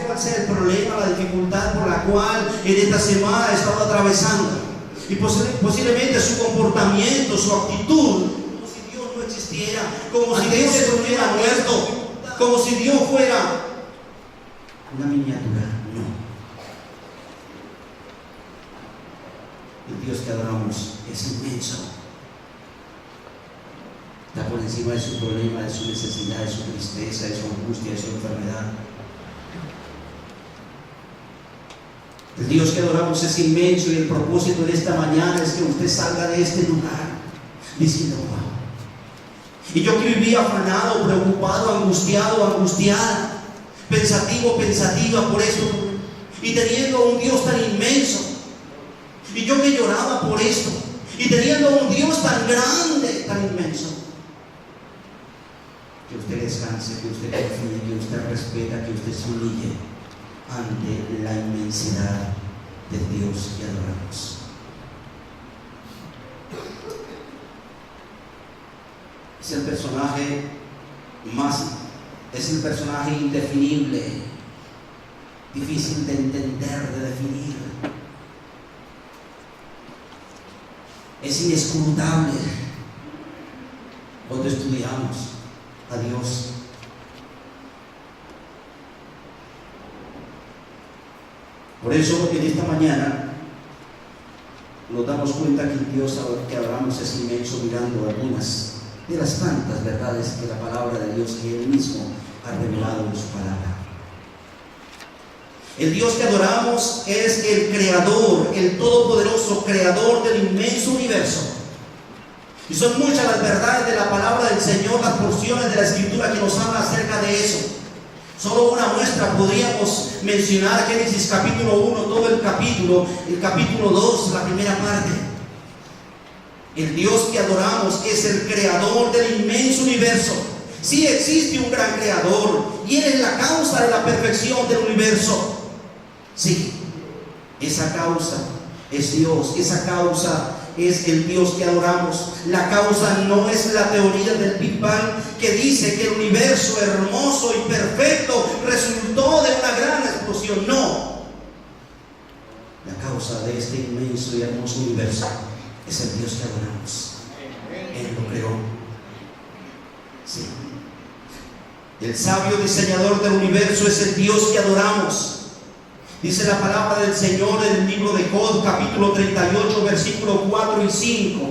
sé cuál sea el problema, la dificultad por la cual en esta semana ha estado atravesando. Y posiblemente su comportamiento, su actitud, como si Dios no existiera, como si Dios estuviera muerto, como si Dios fuera una miniatura. No. El Dios que adoramos es inmenso. Está por encima de su problema, de su necesidad, de su tristeza, de su angustia, de su enfermedad. El Dios que adoramos es inmenso, y el propósito de esta mañana es que usted salga de este lugar diciendo: wow. Y yo que vivía afanado, preocupado, angustiada, pensativo, pensativa por esto, y teniendo un Dios tan inmenso, y yo que lloraba por esto, y teniendo un Dios tan grande, tan inmenso, que usted descanse, que usted confíe, que usted respeta, que usted se humille ante la inmensidad de Dios que adoramos. Es el personaje indefinible, difícil de entender, de definir. Es inescrutable cuando estudiamos a Dios. Por eso en esta mañana nos damos cuenta que el Dios que adoramos es inmenso, mirando algunas de las tantas verdades que la palabra de Dios, que Él mismo ha revelado en su palabra. El Dios que adoramos es el creador, el todopoderoso creador del inmenso universo. Y son muchas las verdades de la palabra del Señor, las porciones de la Escritura que nos hablan acerca de eso. Solo una muestra podríamos mencionar: Génesis capítulo 1, todo el capítulo 2, la primera parte. El Dios que adoramos es el creador del inmenso universo. Sí existe un gran creador, y Él es la causa de la perfección del universo. Sí, esa causa es Dios, esa causa es el Dios que adoramos. La causa no es la teoría del Big Bang, que dice que el universo hermoso y perfecto resultó de una gran explosión. No. La causa de este inmenso y hermoso universo es el Dios que adoramos. Él lo creó. Sí. El sabio diseñador del universo es el Dios que adoramos. Dice la palabra del Señor en el libro de Job, capítulo 38, versículos 4 y 5.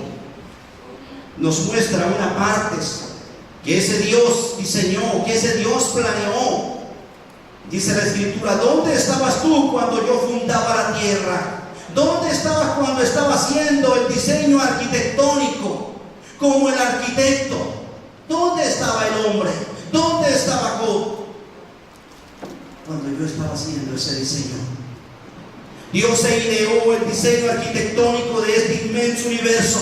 Nos muestra una parte que ese Dios diseñó, que ese Dios planeó. Dice la Escritura: ¿dónde estabas tú cuando yo fundaba la tierra? ¿Dónde estabas cuando estaba haciendo el diseño arquitectónico? Como el arquitecto. ¿Dónde estaba el hombre? ¿Dónde estaba Job cuando yo estaba haciendo ese diseño? Dios se ideó el diseño arquitectónico de este inmenso universo.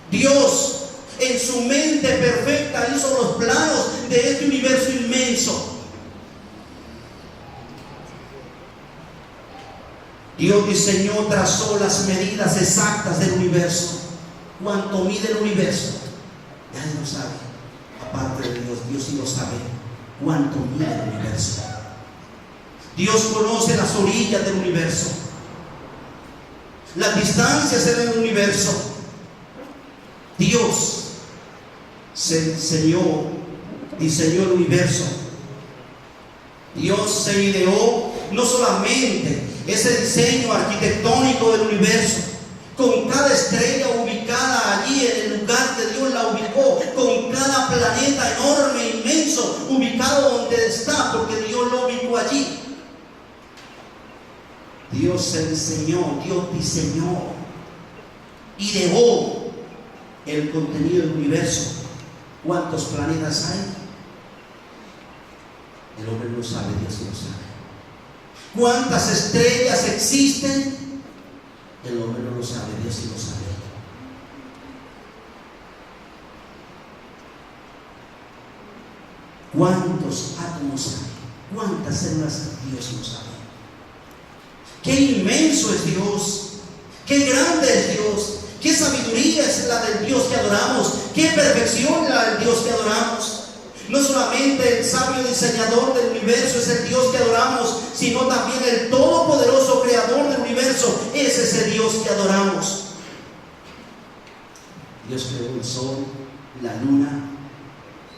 Dios, en su mente perfecta, hizo los planos de este universo inmenso. Dios diseñó, trazó las medidas exactas del universo. ¿Cuánto mide el universo? Nadie lo sabe. Aparte de Dios, Dios sí lo sabe. ¿Cuánto mide el universo? Dios conoce las orillas del universo, las distancias en el universo. Dios diseñó el universo. Dios se ideó no solamente ese diseño arquitectónico del universo, con cada estrella ubicada allí en el lugar que Dios la ubicó, con cada planeta enorme, inmenso, ubicado donde está, porque Dios lo ubicó allí. Dios diseñó, ideó el contenido del universo. ¿Cuántos planetas hay? El hombre no sabe, Dios sí lo sabe. ¿Cuántas estrellas existen? El hombre no lo sabe, Dios sí lo sabe. ¿Cuántos átomos hay? ¿Cuántas células? Dios lo sabe. ¡Qué inmenso es Dios! ¡Qué grande es Dios! ¡Qué sabiduría es la del Dios que adoramos! ¡Qué perfección la del Dios que adoramos! No solamente el sabio diseñador del universo es el Dios que adoramos, sino también el todopoderoso creador del universo es ese Dios que adoramos. Dios creó el sol, la luna,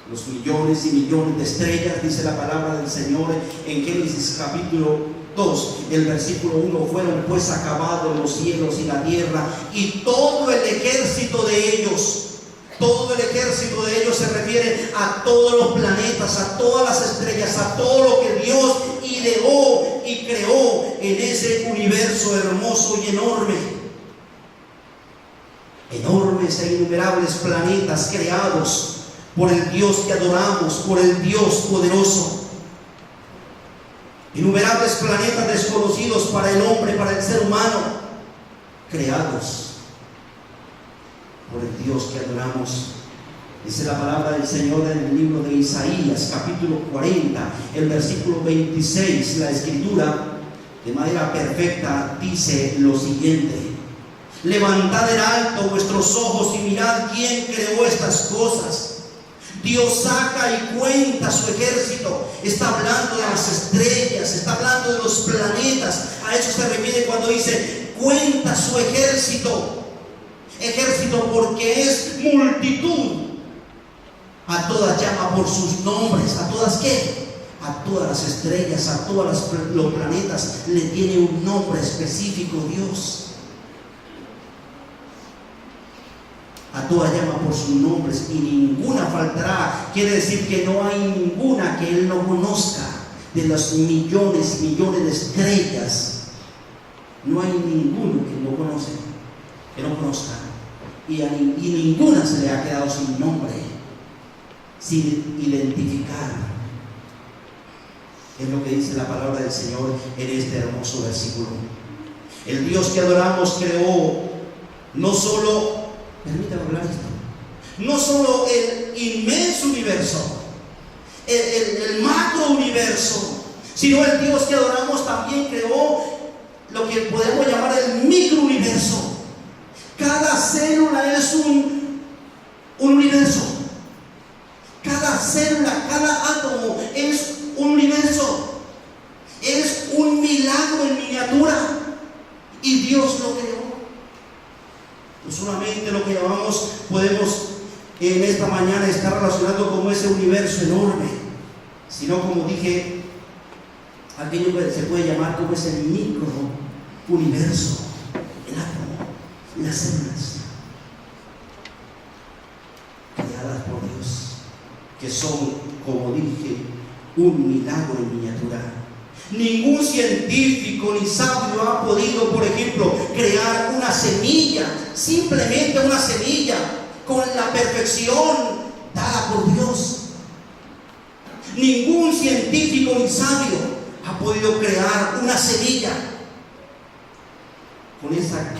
los millones y millones de estrellas, dice la palabra del Señor en Génesis capítulo 2, el versículo 1: fueron pues acabados los cielos y la tierra y todo el ejército de ellos. Todo el ejército de ellos se refiere a todos los planetas, a todas las estrellas, a todo lo que Dios ideó y creó en ese universo hermoso y enorme. Enormes e innumerables planetas creados por el Dios que adoramos, por el Dios poderoso. Innumerables planetas desconocidos para el hombre, para el ser humano, creados por el Dios que adoramos. Dice la palabra del Señor en el libro de Isaías capítulo 40, el versículo 26, la escritura de manera perfecta dice lo siguiente: levantad en alto vuestros ojos y mirad quién creó estas cosas. Dios saca y cuenta su ejército. Está hablando de las estrellas, está hablando de los planetas. A eso se refiere cuando dice cuenta su ejército. Ejército porque es multitud. A todas llama por sus nombres. ¿A todas qué? A todas las estrellas, a todos los planetas le tiene un nombre específico Dios. A todas llama por sus nombres y ninguna faltará. Quiere decir que no hay ninguna que Él no conozca. De los millones y millones de estrellas, no hay ninguno que no conoce, que no conozca. Y ninguna se le ha quedado sin nombre, sin identificar. Es lo que dice la palabra del Señor en este hermoso versículo. El Dios que adoramos creó no solo, permítame hablar esto, no solo el inmenso universo, el macro universo, sino el Dios que adoramos también creó lo que podemos llamar el microuniverso. Cada célula es un universo. Cada célula, cada átomo es un universo. Es un milagro en miniatura. Y Dios lo creó. No solamente lo que llamamos, podemos en esta mañana estar relacionando como ese universo enorme, sino como dije, aquello que se puede llamar como ese micro universo, el átomo, las células creadas por Dios, que son, como dije, un milagro en miniatura. Ningún científico ni sabio ha podido, por ejemplo, crear una semilla, simplemente una semilla, con la perfección dada por Dios. Ningún científico ni sabio ha podido crear una semilla con esa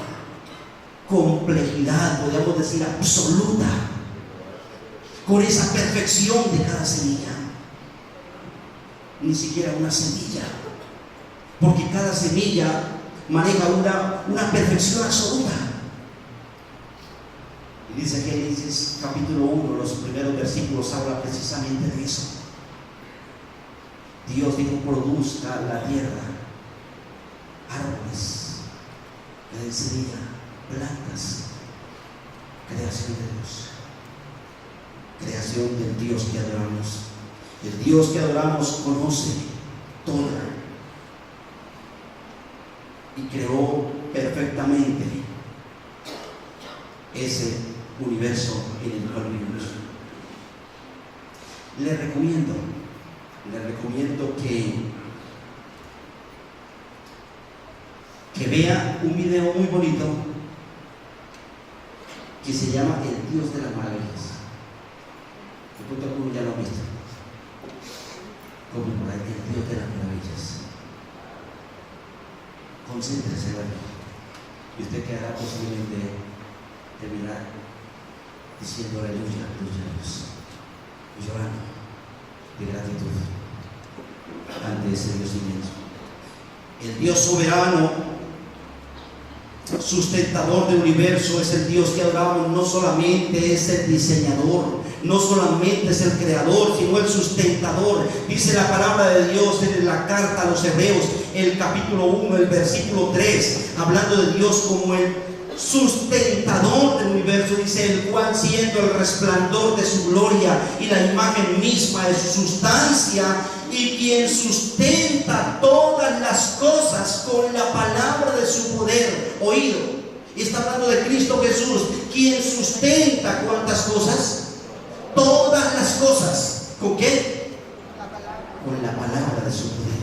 complejidad, podríamos decir, absoluta, con esa perfección de cada semilla. Ni siquiera una semilla, porque cada semilla maneja una perfección absoluta. Y dice Génesis capítulo 1, los primeros versículos habla precisamente de eso. Dios dijo: produzca la tierra árboles, que den semilla, plantas. Creación de Dios, creación del Dios que adoramos. El Dios que adoramos conoce todo y creó perfectamente ese universo en el cual vivimos. Le recomiendo que vea un video muy bonito que se llama El Dios de las Maravillas. De pronto algunos ya lo han visto. Como por ahí, el Dios de las Maravillas. Concéntrese en él y usted quedará posiblemente de mirar diciendo aleluya, aleluya a Dios, y llorando de gratitud ante ese Dios inmenso. El Dios soberano, sustentador del universo, es el Dios que adoramos. No solamente es el diseñador, no solamente es el creador, sino el sustentador. Dice la palabra de Dios en la carta a los Hebreos, el capítulo 1, el versículo 3, hablando de Dios como el sustentador del universo, dice: el cual, siendo el resplandor de su gloria y la imagen misma de su sustancia, y quien sustenta todas las cosas con la palabra de su poder. Oído, y está hablando de Cristo Jesús, quien sustenta ¿cuántas cosas? Todas las cosas. ¿Con qué? Con la palabra de su poder.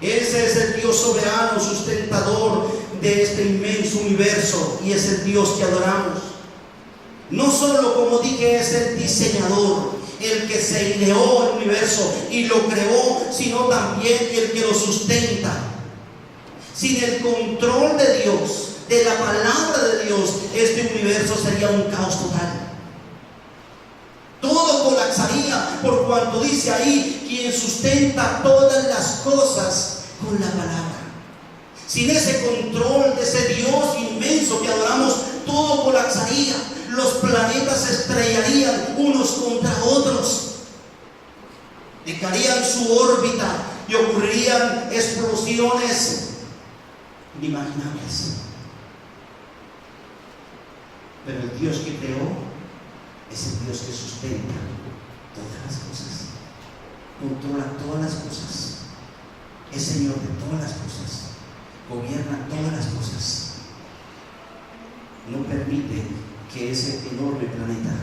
Ese es el Dios soberano, sustentador de este inmenso universo, y es el Dios que adoramos. No solo, como dije, es el diseñador, el que se ideó el universo y lo creó, sino también el que lo sustenta. Sin el control de Dios, de la palabra de Dios, este universo sería un caos total. Todo colapsaría, por cuanto dice ahí: quien sustenta todas las cosas con la palabra. Sin ese control de ese Dios inmenso que adoramos, todo colapsaría. Los planetas se estrellarían unos contra otros, dejarían su órbita y ocurrirían explosiones inimaginables. Pero el Dios que creó es el Dios que sustenta todas las cosas, controla todas las cosas, es Señor de todas las cosas, gobierna todas las cosas. No permite que ese enorme planeta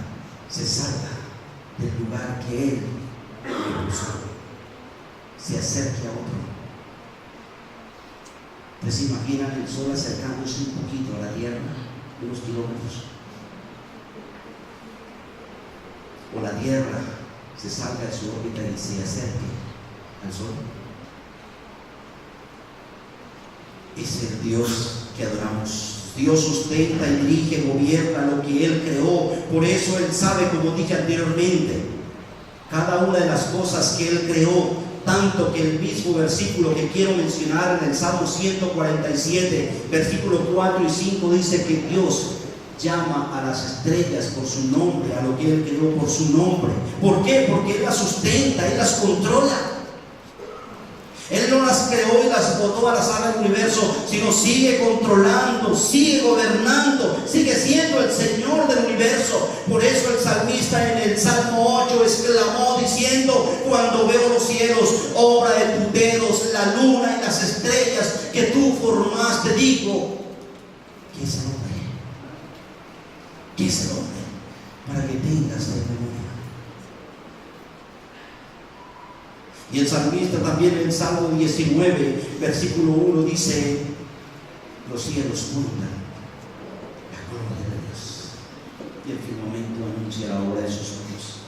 se salga del lugar que Él le puso, se acerque a otro. ¿Ustedes se imaginan el Sol acercándose un poquito a la Tierra, unos kilómetros? O la Tierra se salga de su órbita y se acerque al Sol. Es el Dios que adoramos. Dios sustenta y dirige, gobierna lo que Él creó. Por eso Él sabe, como dije anteriormente, cada una de las cosas que Él creó. Tanto que el mismo versículo que quiero mencionar en el Salmo 147, versículos 4 y 5, dice que Dios llama a las estrellas por su nombre, a lo que Él creó por su nombre. ¿Por qué? Porque Él las sustenta, Él las controla. Él no las creó y las botó a la sala del universo, sino sigue controlando, sigue gobernando, sigue siendo el Señor del universo. Por eso el salmista en el Salmo 8 exclamó diciendo: cuando veo los cielos, obra de tus dedos, la luna y las estrellas que tú formaste, digo: ¿qué es el hombre? ¿Qué es el hombre? Para que tengas de memoria. Y el salmista también en el Salmo 19, versículo 1 dice: los cielos cuentan la gloria de Dios, y el firmamento anuncia la obra de sus manos.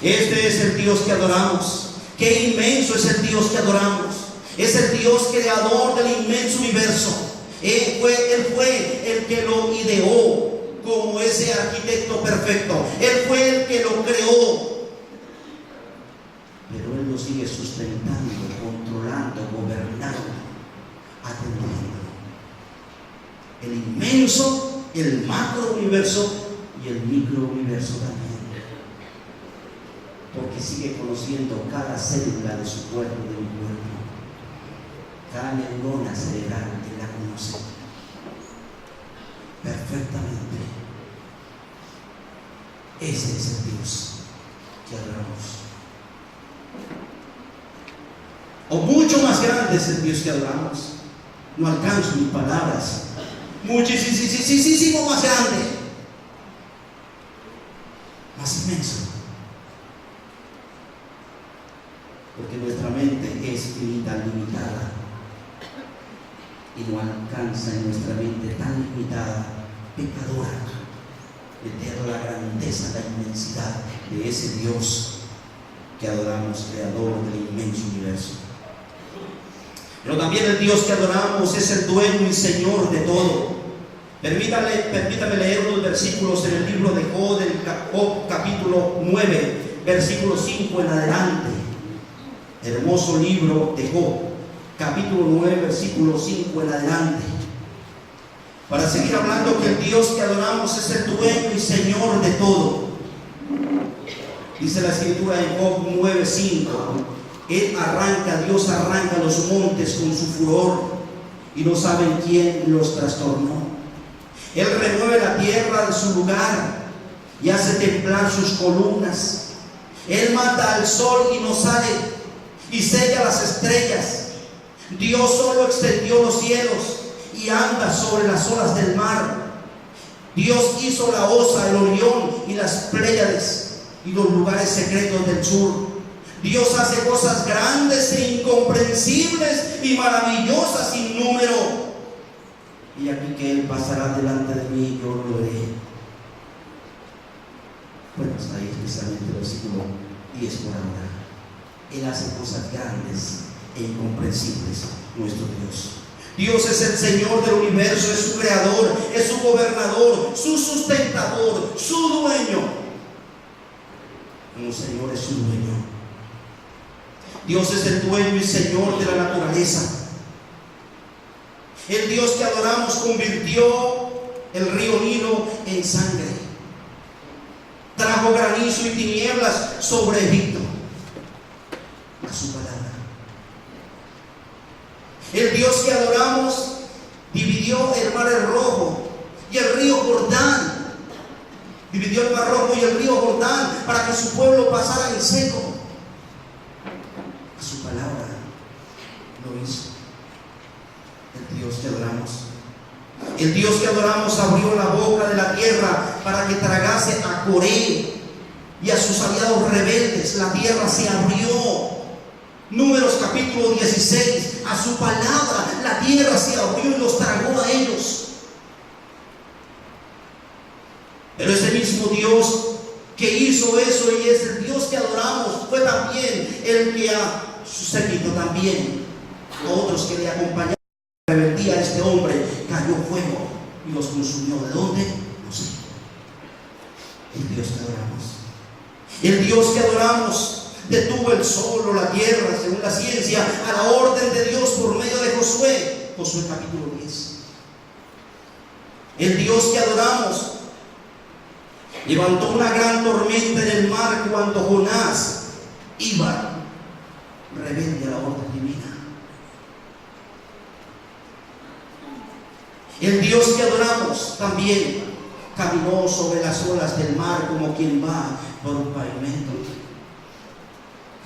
Este es el Dios que adoramos. Qué inmenso es el Dios que adoramos. Es el Dios creador del inmenso universo. Él fue el que lo ideó como ese arquitecto perfecto. Él fue el que lo creó. Pero Él lo sigue sustentando, controlando, gobernando, atendiendo. El inmenso, el macro universo y el micro universo también. Porque sigue conociendo cada célula de su cuerpo, de un cuerpo. Cada neurona cerebral Él la conoce perfectamente. Ese es el Dios que adoramos. O mucho más grande es el Dios que adoramos. No alcanzo mis palabras. Muchísimo más grande, más inmenso. Porque nuestra mente es finita, limitada, y no alcanza en nuestra mente tan limitada, pecadora, meter la grandeza, la inmensidad de ese Dios que adoramos, creador del inmenso universo. Pero también el Dios que adoramos es el dueño y Señor de todo. Permítame leer unos versículos en el libro de Job, del capítulo 9, versículo 5 en adelante. Hermoso libro de Job, capítulo 9, versículo 5 en adelante. Para seguir hablando que el Dios que adoramos es el dueño y Señor de todo. Dice la escritura en Job 9:5, Dios arranca los montes con su furor y no saben quién los trastornó. Él remueve la tierra de su lugar y hace temblar sus columnas. Él mata al sol y no sale, y sella las estrellas. Dios solo extendió los cielos y anda sobre las olas del mar. Dios hizo la Osa, el Orión y las Pléyades y los lugares secretos del sur. Dios hace cosas grandes e incomprensibles y maravillosas sin número. Y aquí que Él pasará delante de mí, yo lo veré. Bueno, hasta ahí especialmente el versículo 10 por ahora. Él hace cosas grandes e incomprensibles, nuestro Dios. Dios es el Señor del universo, es su creador, es su gobernador, su sustentador, su dueño. Como Señor es su dueño. Dios es el dueño y Señor de la naturaleza. El Dios que adoramos convirtió el río Nilo en sangre. Trajo granizo y tinieblas sobre Egipto. A su palabra. El Dios que adoramos dividió el mar Rojo y el río Jordán. Dividió el mar Rojo y el río Jordán para que su pueblo pasara en seco. A su palabra lo hizo. El Dios que adoramos. El Dios que adoramos abrió la boca de la tierra para que tragase a Coré y a sus aliados rebeldes. La tierra se abrió. Números capítulo 16. A su palabra la tierra se abrió y los tragó a ellos. Pero ese mismo Dios que hizo eso y es el Dios que adoramos fue también el que a su séquito también, a otros que le acompañaban, revertía a este hombre, cayó fuego y los consumió. ¿De dónde? No sé. El Dios que adoramos. El Dios que adoramos detuvo el sol o la tierra, según la ciencia, a la orden de Dios por medio de Josué. Josué capítulo 10. El Dios que adoramos levantó una gran tormenta en el mar cuando Jonás iba rebelde a la orden divina. El Dios que adoramos también caminó sobre las olas del mar como quien va por un pavimento.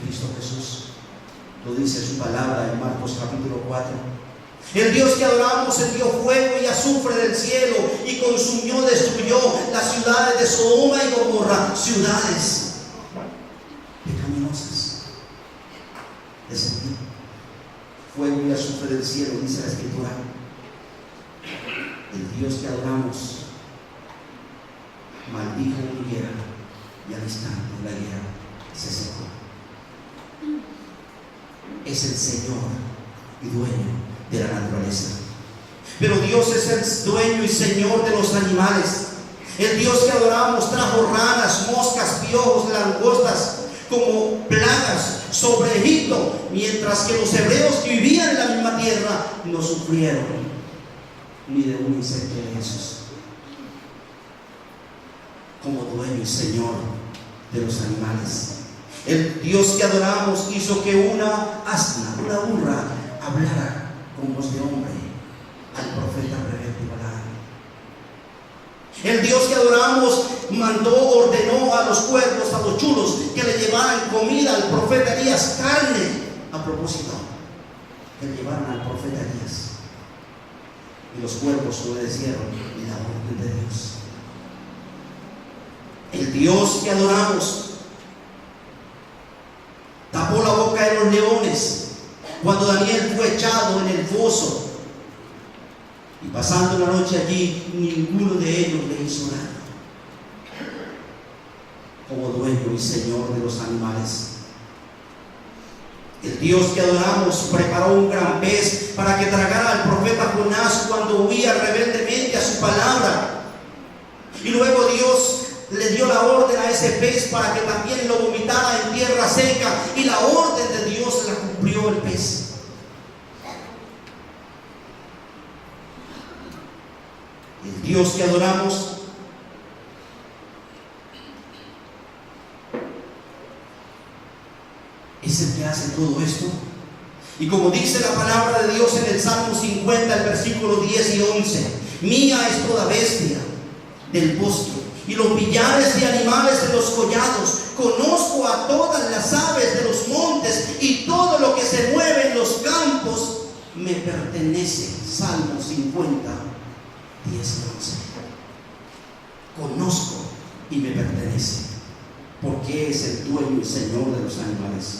Cristo Jesús lo dice su palabra en Marcos capítulo 4. El Dios que adoramos envió fuego y azufre del cielo y consumió, destruyó las ciudades de Sodoma y Gomorra, ciudades pecaminosas. Descendió fuego y azufre del cielo, dice la Escritura. El Dios que adoramos maldijo una higuera y al instante la higuera se secó. Es el Señor y dueño de la naturaleza. Pero Dios es el dueño y Señor de los animales. El Dios que adoramos trajo ranas, moscas, piojos, langostas como plagas sobre Egipto, mientras que los hebreos que vivían en la misma tierra no sufrieron ni de un insecto de esos. Como dueño y Señor de los animales. El Dios que adoramos hizo que una asna, una burra, hablara con voz de hombre al profeta rebelde Balaam. El Dios que adoramos ordenó a los cuervos, a los chulos, que le llevaran comida al profeta Elías, carne, a propósito, que le llevaran al profeta Elías. Y los cuervos obedecieron la orden de Dios. El Dios que adoramos tapó la boca de los leones cuando Daniel fue echado en el foso, y pasando la noche allí, ninguno de ellos le hizo daño. Como dueño y Señor de los animales. El Dios que adoramos preparó un gran pez para que tragara al profeta Jonás cuando huía rebeldemente a su palabra. Y luego Dios le dio la orden a ese pez para que también lo vomitara en tierra seca, y la orden de Dios la cumplió el pez. El Dios que adoramos es el que hace todo esto. Y como dice la palabra de Dios en el Salmo 50, el versículo 10 y 11: mía es toda bestia del bosque y los millares de animales de los collados. Conozco a todas las aves de los montes, y todo lo que se mueve en los campos me pertenece. Salmo 50, 10 y 11. Conozco y me pertenece, porque es el dueño y Señor de los animales.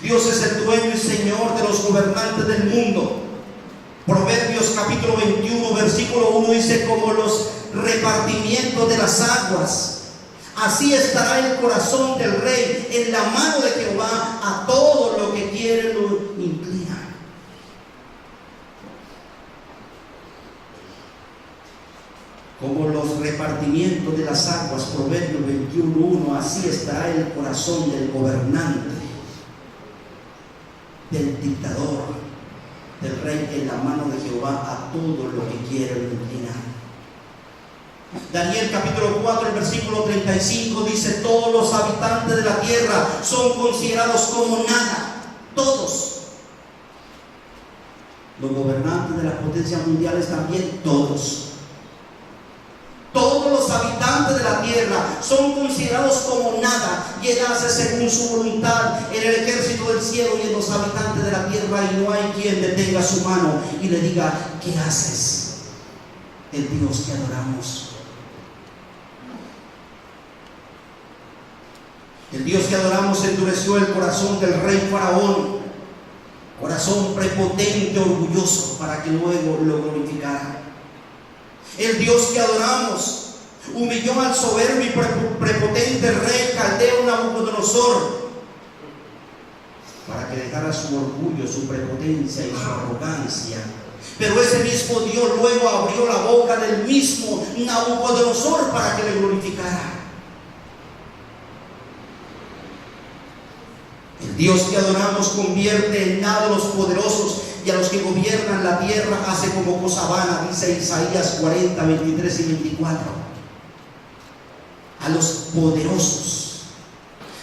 Dios es el dueño y Señor de los gobernantes del mundo. Proverbios capítulo 21, versículo 1 dice: como los repartimientos de las aguas, así estará el corazón del rey en la mano de Jehová. A todo lo que quiere lo inclina. Como los repartimientos de las aguas, Proverbios 21:1, así estará el corazón del gobernante, del dictador, del rey en la mano de Jehová. A todo lo que quiere lo inclina. Daniel capítulo 4, el versículo 35 dice: todos los habitantes de la tierra son considerados como nada. Todos. Los gobernantes de las potencias mundiales también, todos. Todos los habitantes de la tierra son considerados como nada, y Él hace según su voluntad en el ejército del cielo y en los habitantes de la tierra, y no hay quien detenga su mano y le diga: ¿qué haces? El Dios que adoramos. El Dios que adoramos endureció el corazón del rey Faraón, corazón prepotente, orgulloso, para que luego lo glorificara. El Dios que adoramos humilló al soberbio y prepotente rey caldeo Nabucodonosor, para que dejara su orgullo, su prepotencia y su arrogancia. Pero ese mismo Dios luego abrió la boca del mismo Nabucodonosor para que le glorificara. El Dios que adoramos convierte en nada a los poderosos, y a los que gobiernan la tierra hace como cosa vana, dice Isaías 40, 23 y 24. A los poderosos,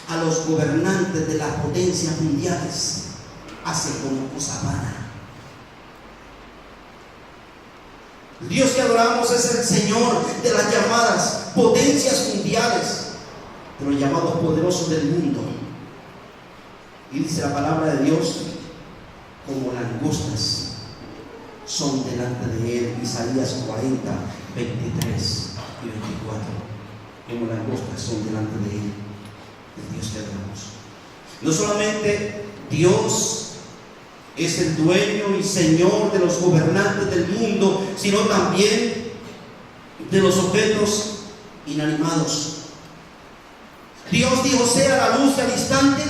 a los gobernantes de las potencias mundiales, hace como cosa vana. El Dios que adoramos es el Señor de las llamadas potencias mundiales, de los llamados poderosos del mundo. Y dice la palabra de Dios: como langostas son delante de Él. Isaías 40, 23 y 24. Como langostas son delante de Él, el Dios que adoramos. No solamente Dios es el dueño y Señor de los gobernantes del mundo, sino también de los objetos inanimados. Dios dijo: sea la luz, al instante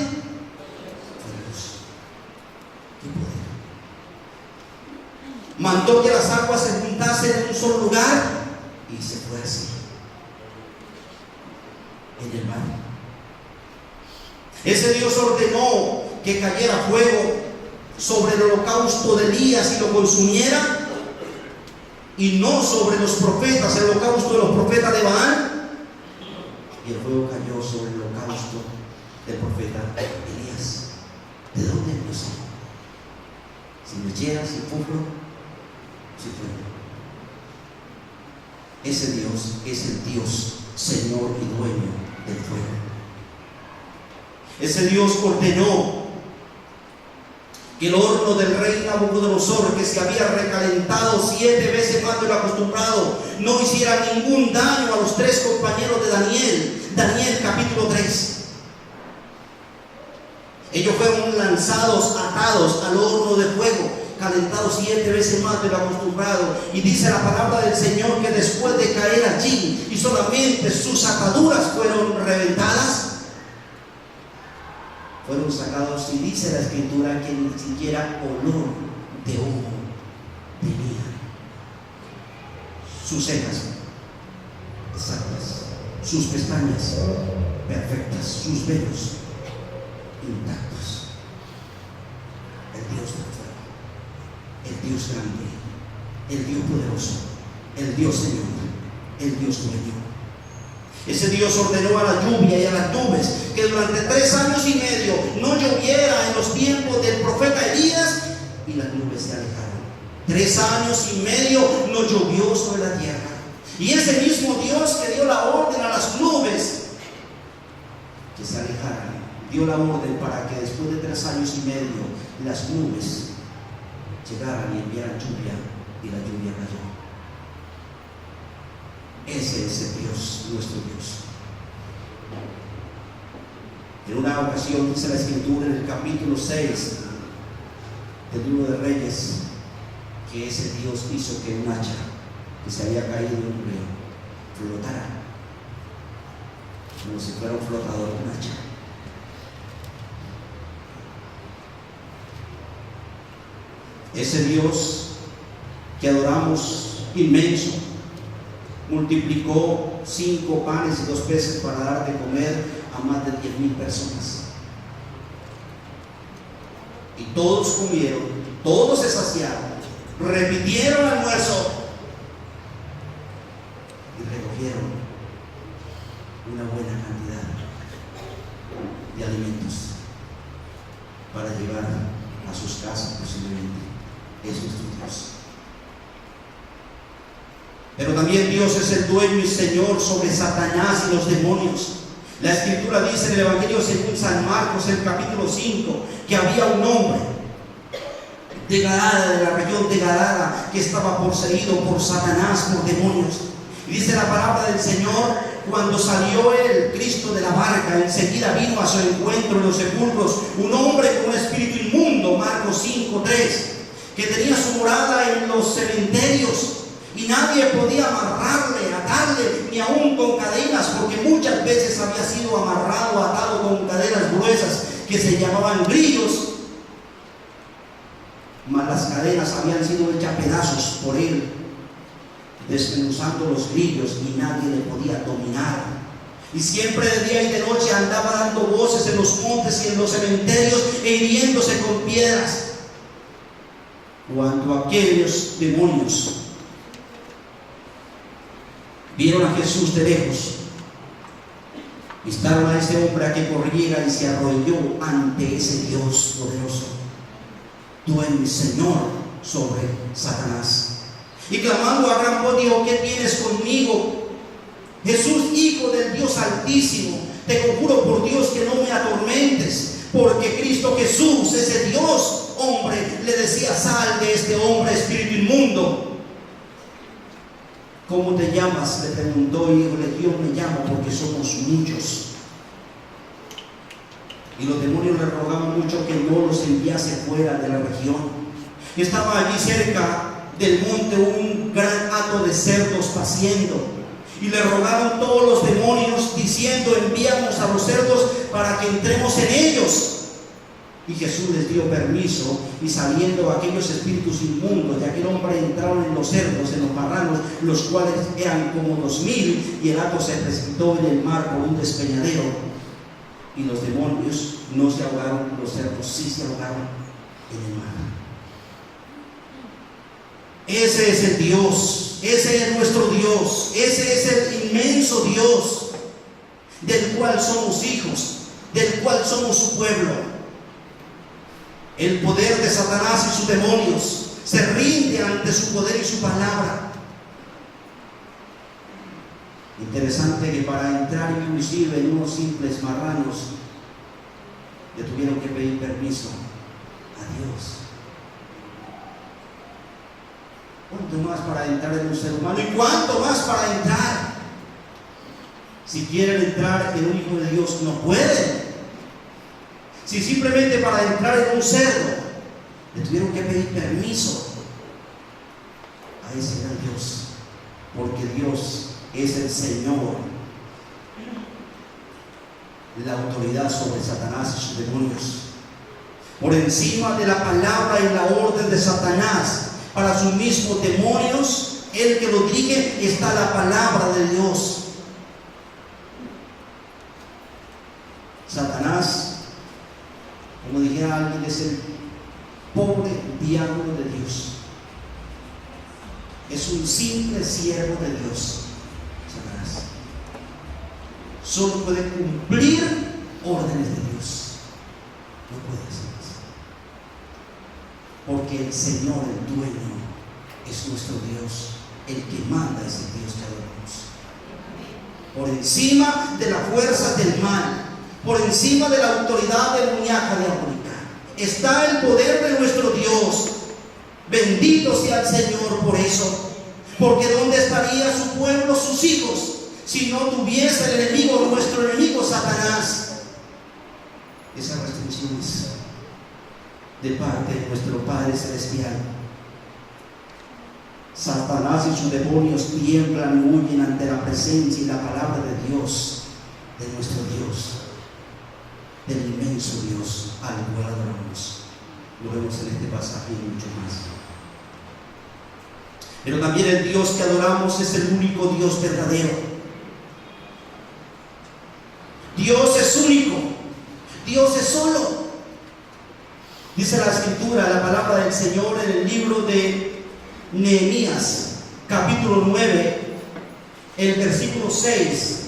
mandó que las aguas se juntasen en un solo lugar, y se fue así en el mar. Ese Dios ordenó que cayera fuego sobre el holocausto de Elías y lo consumiera, y no sobre los profetas, el holocausto de los profetas de Baal. Y el fuego cayó sobre el holocausto del profeta Elías. ¿De dónde no sé? Sin mechera, sin fútbol. Ese Dios es el Dios, Señor y dueño del fuego. Ese Dios ordenó que el horno del rey Nabucodonosor, que se había recalentado 7 veces más de lo acostumbrado, no hiciera ningún daño a los 3 compañeros de Daniel. Daniel capítulo 3. Ellos fueron lanzados, atados al horno de fuego, calentado 7 veces más de lo acostumbrado. Y dice la palabra del Señor que después de caer allí y solamente sus ataduras fueron reventadas, fueron sacados, y dice la Escritura que ni siquiera olor de humo tenía. Sus cejas exactas, sus pestañas perfectas, sus velos intactos. El Dios del fuego, el Dios grande, el Dios poderoso, el Dios Señor, el Dios dueño. Ese Dios ordenó a la lluvia y a las nubes que durante 3 años y medio no lloviera en los tiempos del profeta Elías, y las nubes se alejaron. 3 años y medio no llovió sobre la tierra. Y ese mismo Dios que dio la orden a las nubes que se alejaran, dio la orden para que después de 3 años y medio las nubes llegaran y enviaran lluvia, y la lluvia cayó. Ese es el Dios, nuestro Dios. En una ocasión dice la Escritura en el capítulo 6 del libro de Reyes que ese Dios hizo que un hacha que se había caído en un río flotara como si fuera un flotador de un hacha. Ese Dios que adoramos, inmenso, multiplicó 5 panes y 2 peces para dar de comer a más de 10,000 personas. Y todos comieron, todos se saciaron, repitieron almuerzo y recogieron una buena cantidad de alimentos para llevar a sus casas posiblemente. Es nuestro Dios. Pero también Dios es el dueño y Señor sobre Satanás y los demonios. La Escritura dice en el Evangelio según San Marcos, el capítulo 5, que había un hombre de Gadara, de la región de Gadara, que estaba poseído por Satanás, por demonios. Y dice la palabra del Señor, cuando salió el Cristo de la barca, enseguida vino a su encuentro en los sepulcros un hombre con un espíritu inmundo, Marcos 5:3, que tenía su morada en los cementerios. Y nadie podía amarrarle, atarle, ni aún con cadenas, porque muchas veces había sido amarrado, atado con cadenas gruesas que se llamaban grillos. Mas las cadenas habían sido hechas pedazos por él, desmenuzando los grillos, y nadie le podía dominar. Y siempre de día y de noche andaba dando voces en los montes y en los cementerios e hiriéndose con piedras. Cuando aquellos demonios vieron a Jesús de lejos, instaron a ese hombre a que corriera y se arrodilló ante ese Dios poderoso, dueño y Señor sobre Satanás. Y clamando a gran voz dijo: ¿qué tienes conmigo, Jesús, Hijo del Dios Altísimo? Te conjuro por Dios que no me atormentes, porque Cristo Jesús, ese Dios hombre, le decía: sal de este hombre, espíritu inmundo. ¿Cómo te llamas?, le preguntó, y dijo: Legión me llamo, porque somos muchos. Y los demonios le rogaban mucho que no los enviase fuera de la región. Estaba allí cerca del monte un gran hato de cerdos paciendo, y le rogaron todos los demonios diciendo: envíanos a los cerdos para que entremos en ellos. Y Jesús les dio permiso, y saliendo aquellos espíritus inmundos de aquel hombre entraron en los cerdos, en los marranos, los cuales eran como 2,000, y el hato se precipitó en el mar por un despeñadero, y los demonios no se ahogaron, los cerdos sí se ahogaron en el mar. Ese es el Dios, ese es nuestro Dios, ese es el inmenso Dios del cual somos hijos, del cual somos su pueblo. El poder de Satanás y sus demonios se rinde ante su poder y su palabra. Interesante que para entrar inclusive en unos simples marranos le tuvieron que pedir permiso a Dios. ¿Cuánto más para entrar en un ser humano? ¿Y cuánto más para entrar? Si quieren entrar en un hijo de Dios, no pueden. Si simplemente para entrar en un cerdo le tuvieron que pedir permiso a ese gran Dios, porque Dios es el Señor, la autoridad sobre Satanás y sus demonios. Por encima de la palabra y la orden de Satanás para sus mismos demonios, el que lo dirige, está la palabra de Dios. Satanás, como dijera alguien, es el pobre diablo de Dios. es un simple siervo de Dios, Satanás. Solo puede cumplir órdenes de Dios. No puede hacer más. Porque el Señor, el dueño, es nuestro Dios. El que manda es el Dios que adoramos. Por encima de la fuerza del mal, por encima de la autoridad demoníaca diabólica, está el poder de nuestro Dios. Bendito sea el Señor por eso. Porque ¿dónde estaría su pueblo, sus hijos, si no tuviese el enemigo, nuestro enemigo Satanás? Esas restricciones de parte de nuestro Padre Celestial. Satanás y sus demonios tiemblan y huyen ante la presencia y la palabra de Dios, de nuestro Dios, del inmenso Dios al cual adoramos. Lo vemos en este pasaje y mucho más. Pero también el Dios que adoramos es el único Dios verdadero. Dios es único. Dios es solo. Dice la Escritura, la palabra del Señor en el libro de Nehemías, capítulo 9, el versículo 6.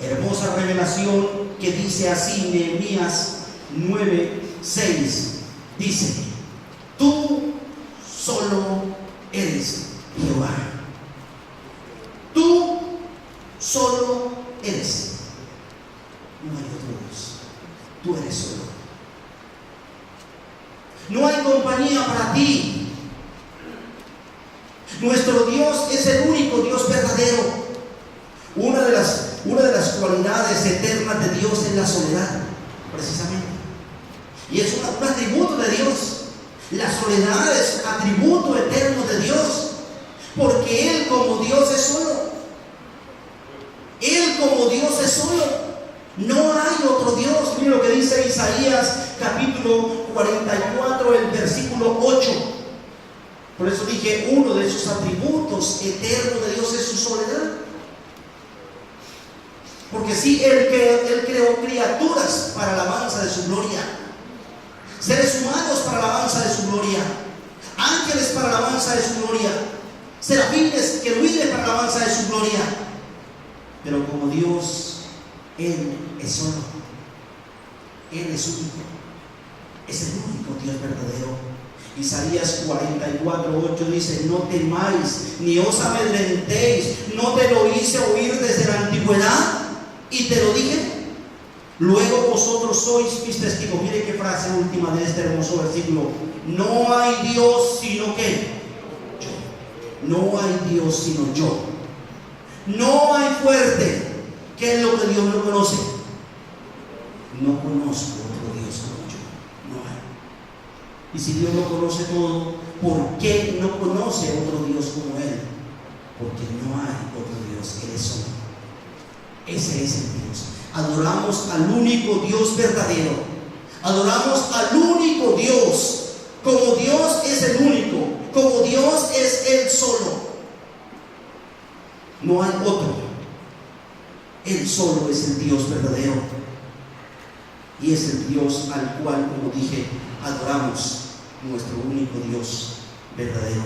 Hermosa revelación que dice así, Nehemías 9, 6. Dice: tú solo eres Jehová. Tú solo eres. No hay otro Dios. Tú eres solo. No hay compañía para ti. Nuestro Dios es el único Dios verdadero. Una de las cualidades eternas de Dios es la soledad, precisamente. Y es un atributo de Dios. La soledad es atributo eterno de Dios, porque Él como Dios es solo. Él como Dios es solo. No hay otro Dios. Mira lo que dice Isaías capítulo 44, el versículo 8. Por eso dije, uno de sus atributos eternos de Dios es su soledad. Porque sí, Él creó criaturas para la alabanza de su gloria, seres humanos para la alabanza de su gloria, ángeles para la alabanza de su gloria, serafines, querubines para la alabanza de su gloria. Pero como Dios, Él es solo. Él es único. Es el único Dios verdadero. Isaías 44:8 dice: no temáis ni os amedrentéis, no te lo hice oír desde la antigüedad y te lo dije. Luego vosotros sois mis testigos. Mire qué frase última de este hermoso versículo: no hay Dios sino que yo. No hay Dios sino yo. No hay fuerte. ¿Qué es lo que Dios no conoce? No conozco otro Dios como yo. No hay. Y si Dios lo conoce todo, ¿por qué no conoce otro Dios como Él? Porque no hay otro Dios. Él es solo. Ese es el Dios. Adoramos al único Dios verdadero. Adoramos al único Dios. Como Dios es el único. Como Dios es Él solo. No hay otro. Él solo es el Dios verdadero. Y es el Dios al cual, como dije, adoramos. Nuestro único Dios verdadero.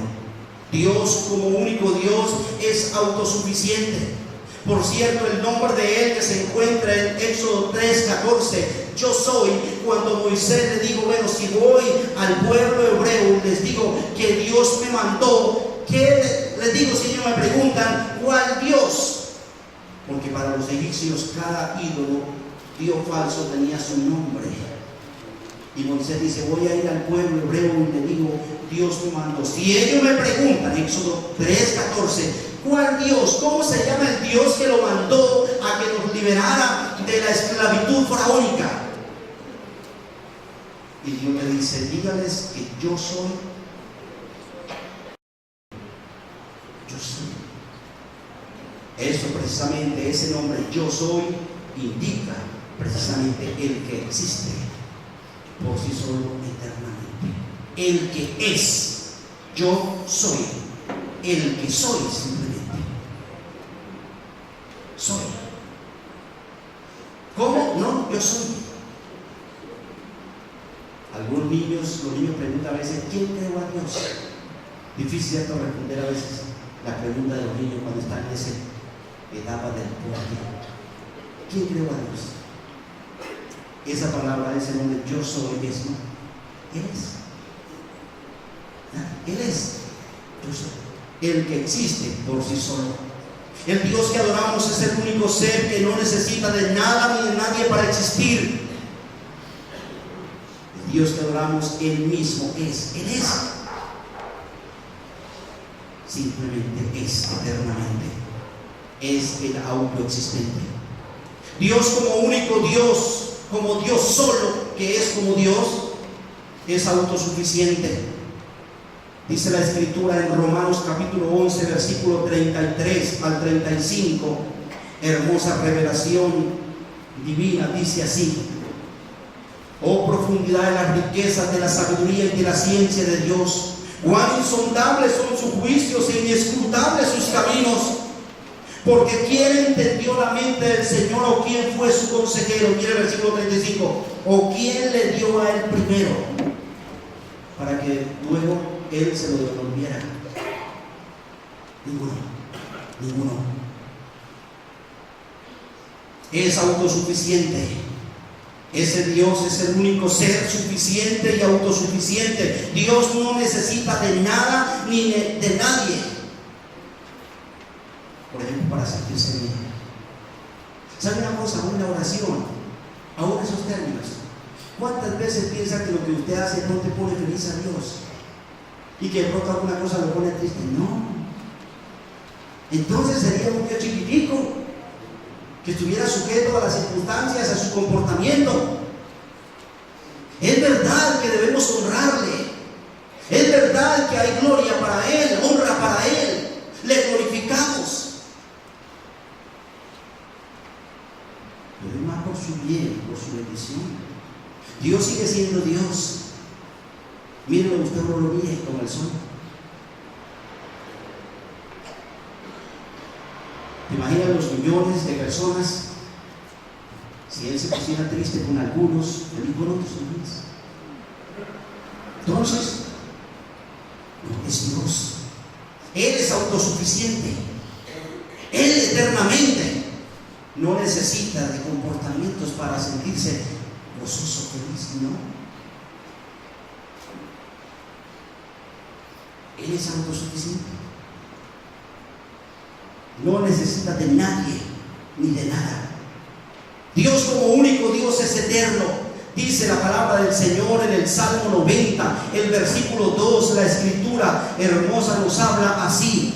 Dios como único Dios es autosuficiente. Por cierto, el nombre de Él que se encuentra en Éxodo 3:14, yo soy. Cuando Moisés le dijo: bueno, si voy al pueblo hebreo, les digo que Dios me mandó, ¿qué les digo si ellos me preguntan cuál Dios? Porque para los egipcios cada ídolo, Dios falso, tenía su nombre. Y Moisés dice: voy a ir al pueblo hebreo y le digo, Dios me mandó. Si ellos me preguntan, Éxodo 3:14, ¿cuál Dios? ¿Cómo se llama el Dios que lo mandó a que nos liberara de la esclavitud faraónica? Y Dios le dice: dígales que yo soy. Yo soy. Eso precisamente, ese nombre yo soy, indica precisamente el que existe por sí solo eternamente. El que es. Yo soy. El que soy simplemente. Soy. ¿Cómo? No, yo soy. Los niños preguntan a veces: ¿quién creó a Dios? Difícil de responder a veces la pregunta de los niños cuando están en esa etapa del por qué. ¿Quién creó a Dios? Esa palabra, ese nombre, yo soy, es no. Él es. Él es. Yo soy. El que existe por sí solo. El Dios que adoramos es el único ser que no necesita de nada ni de nadie para existir. El Dios que adoramos, Él mismo es. Él es. Simplemente es eternamente. Es el autoexistente. Dios como único Dios, como Dios solo, que es como Dios, es autosuficiente. Dice la Escritura en Romanos capítulo 11, versículo 33 al 35, hermosa revelación divina, dice así: oh profundidad de las riquezas de la sabiduría y de la ciencia de Dios, cuán insondables son sus juicios e inescrutables sus caminos. Porque ¿quién entendió la mente del Señor o quién fue su consejero? Mira el versículo 35. ¿O quién le dio a él primero para que luego él se lo devolviera? Ninguno. Es autosuficiente. Ese Dios es el único ser suficiente y autosuficiente. Dios no necesita de nada ni de nadie, por ejemplo, para sentirse bien. ¿Sabe una cosa? Aún la oración, aún esos términos, ¿cuántas veces piensa que lo que usted hace no te pone feliz a Dios? Y que de pronto alguna cosa lo pone triste. No. Entonces sería un Dios chiquitico, que estuviera sujeto a las circunstancias, a su comportamiento. Es verdad que debemos honrarle. Es verdad que hay gloria para Él, honra para Él. Le glorificamos. Pero es más por su bien, por su bendición. Dios sigue siendo Dios. Mírenlo, usted no lo mire como el sol. ¿Te imaginas los millones de personas? Si Él se pusiera triste con algunos, feliz con otros también. Entonces, no, es Dios. Él es autosuficiente. Él eternamente no necesita de comportamientos para sentirse gozoso, feliz, ¿no? Él es autosuficiente. No necesita de nadie ni de nada. Dios como único Dios es eterno. Dice la palabra del Señor en el Salmo 90, el versículo 2, la Escritura hermosa nos habla así.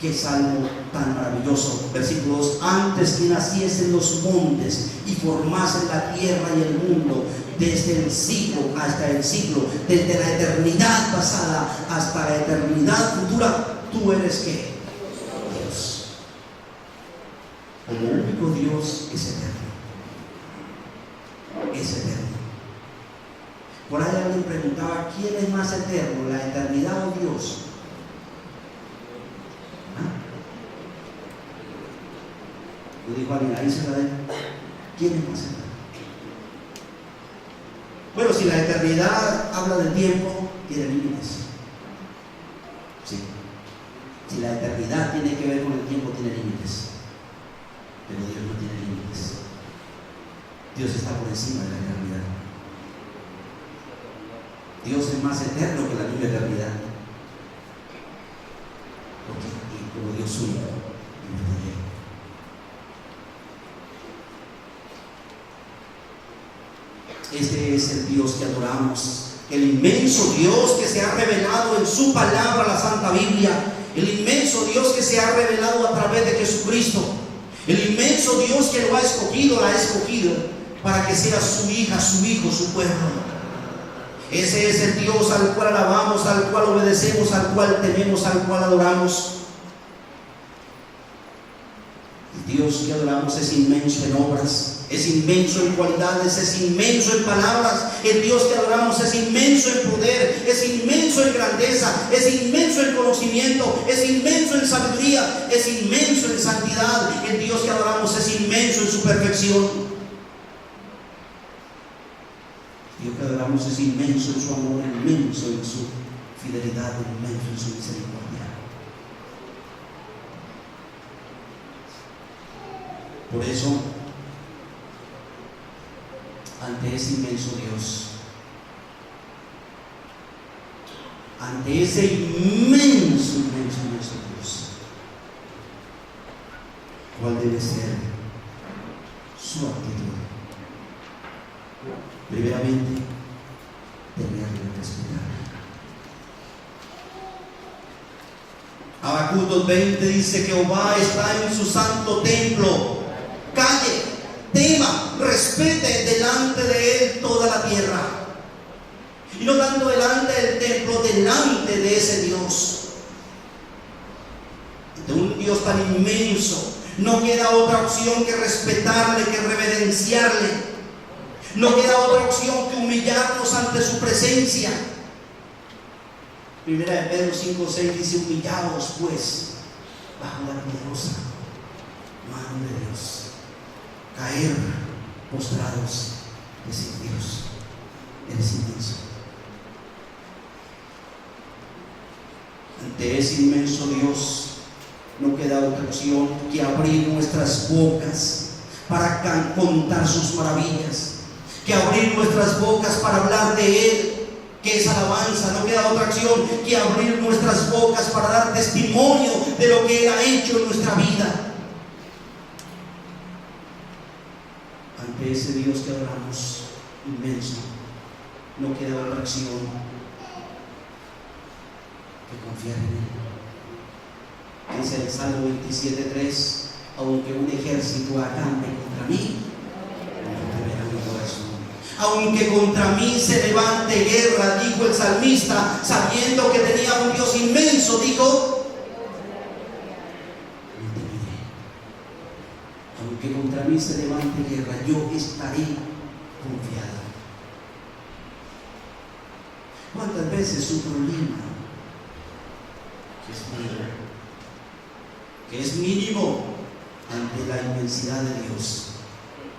Qué salmo tan maravilloso. Versículo 2: antes que naciesen los montes y formasen la tierra y el mundo, desde el siglo hasta el siglo, desde la eternidad pasada hasta la eternidad futura, tú eres ¿qué? Dios. Como único Dios es eterno. Es eterno. Por ahí alguien preguntaba: ¿quién es más eterno, la eternidad o Dios? Lo dijo alguien, ahí se la den. ¿Quién es más eterno? Bueno, si la eternidad habla del tiempo, tiene límites. Sí. Si la eternidad tiene que ver con el tiempo, tiene límites. Pero Dios no tiene límites. Dios está por encima de la eternidad. Dios es más eterno que la misma eternidad. Porque como Dios único y verdadero. Este es el Dios que adoramos, el inmenso Dios que se ha revelado en su palabra, la Santa Biblia, el inmenso Dios que se ha revelado a través de Jesucristo, el inmenso Dios que lo ha escogido, la ha escogido para que sea su hija, su hijo, su pueblo. Ese es el Dios al cual alabamos, al cual obedecemos, al cual tememos, al cual adoramos. El Dios que adoramos es inmenso en obras, es inmenso en cualidades, es inmenso en palabras. El Dios que adoramos es inmenso en poder, es inmenso en grandeza, es inmenso en conocimiento, es inmenso en sabiduría, es inmenso en santidad. El Dios que adoramos es inmenso en su perfección. El Dios que adoramos es inmenso en su amor, inmenso en su fidelidad, de inmenso en su misericordia. Por eso, ante ese inmenso Dios, ante ese inmenso Dios, ¿cuál debe ser su actitud? Primeramente, tenerle y respetarle. Habacuc 2:20 dice: Jehová está en su santo templo. Calle, tema, respete delante de él toda la tierra. Y no tanto delante del templo, delante de ese Dios, de un Dios tan inmenso. No queda otra opción que respetarle, que reverenciarle. No queda otra opción que humillarnos ante su presencia. Primera de Pedro 5:6 dice: humillaos pues bajo la poderosa mano de Dios. Caer postrados, decir: Dios, eres inmenso. Ante ese inmenso Dios no queda otra opción que abrir nuestras bocas para contar sus maravillas, que abrir nuestras bocas para hablar de Él, que es alabanza. No queda otra acción que abrir nuestras bocas para dar testimonio de lo que Él ha hecho en nuestra vida. Ante ese Dios que adoramos, inmenso, no queda otra acción que confiar en Él. Dice el Salmo 27:3: aunque un ejército acampe contra mí, no temerá mi corazón. Aunque contra mí se levante guerra, dijo el salmista, sabiendo que tenía un Dios inmenso, dijo: no temeré. Aunque contra mí se levante guerra, yo estaré confiado. ¿Cuántas veces su problema, que es mínimo ante la inmensidad de Dios?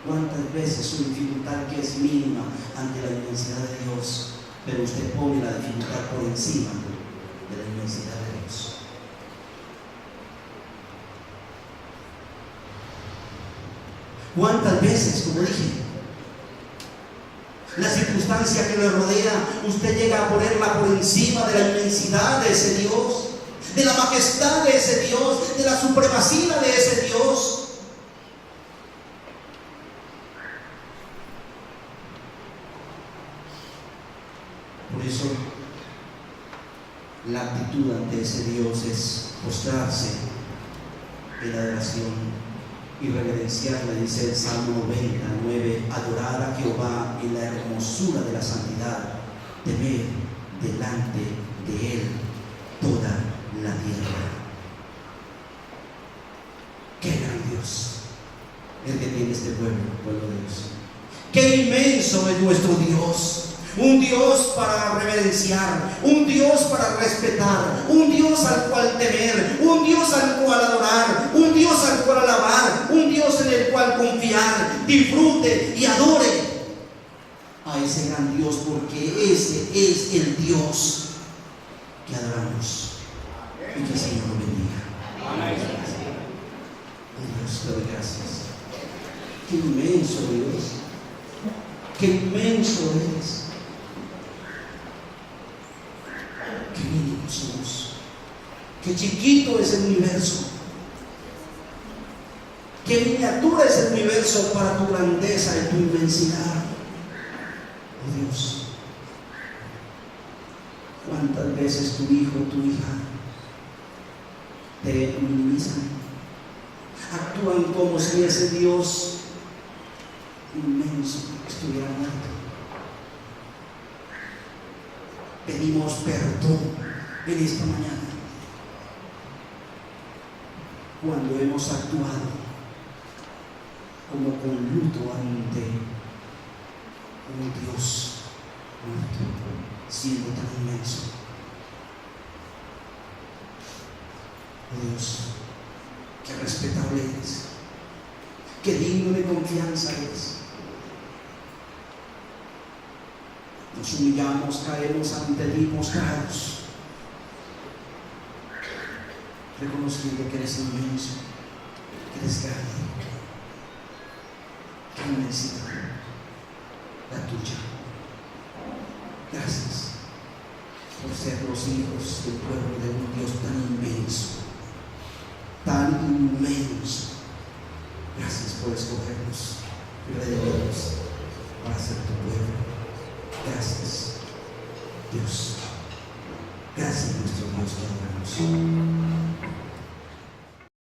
¿Cuántas veces su dificultad, que es mínima ante la inmensidad de Dios, pero usted pone la dificultad por encima de la inmensidad de Dios? ¿Cuántas veces, como dije, la circunstancia que le rodea, usted llega a ponerla por encima de la inmensidad de ese Dios, de la majestad de ese Dios, de la supremacía de ese Dios? Por eso, la actitud ante ese Dios es postrarse en adoración y reverenciarle. Dice el Salmo 99: adorar a Jehová en la hermosura de la santidad, temer delante de Él toda la tierra. ¡Qué gran Dios el que tiene este pueblo de Dios! ¡Qué inmenso es nuestro Dios! Un Dios para reverenciar, un Dios para respetar, un Dios al cual temer, un Dios al cual adorar, un Dios al cual alabar, un Dios en el cual confiar, disfrute y adore a ese gran Dios, porque ese es el Dios que adoramos. Y que el Señor lo bendiga. Amén. Dios, te doy gracias. Qué inmenso Dios, qué inmenso eres. Qué mínimos somos, qué chiquito es el universo, qué miniatura es el universo para tu grandeza y tu inmensidad. Oh Dios, cuántas veces tu hijo, tu hija te minimizan, actúan como si ese Dios inmenso estuviera muerto. Pedimos perdón en esta mañana cuando hemos actuado como con luto ante un Dios muerto, siendo tan inmenso. Oh Dios, qué respetable eres, qué digno de confianza eres. Nos humillamos, caemos ante ti postrados, reconociendo que eres inmenso, que eres grande. Qué inmensidad la tuya. Gracias por ser los hijos del pueblo de un Dios tan inmenso, tan inmenso. Gracias por escogernos, redimidos, para ser tu pueblo. Gracias, Dios. Gracias, nuestro Dios, te adoramos.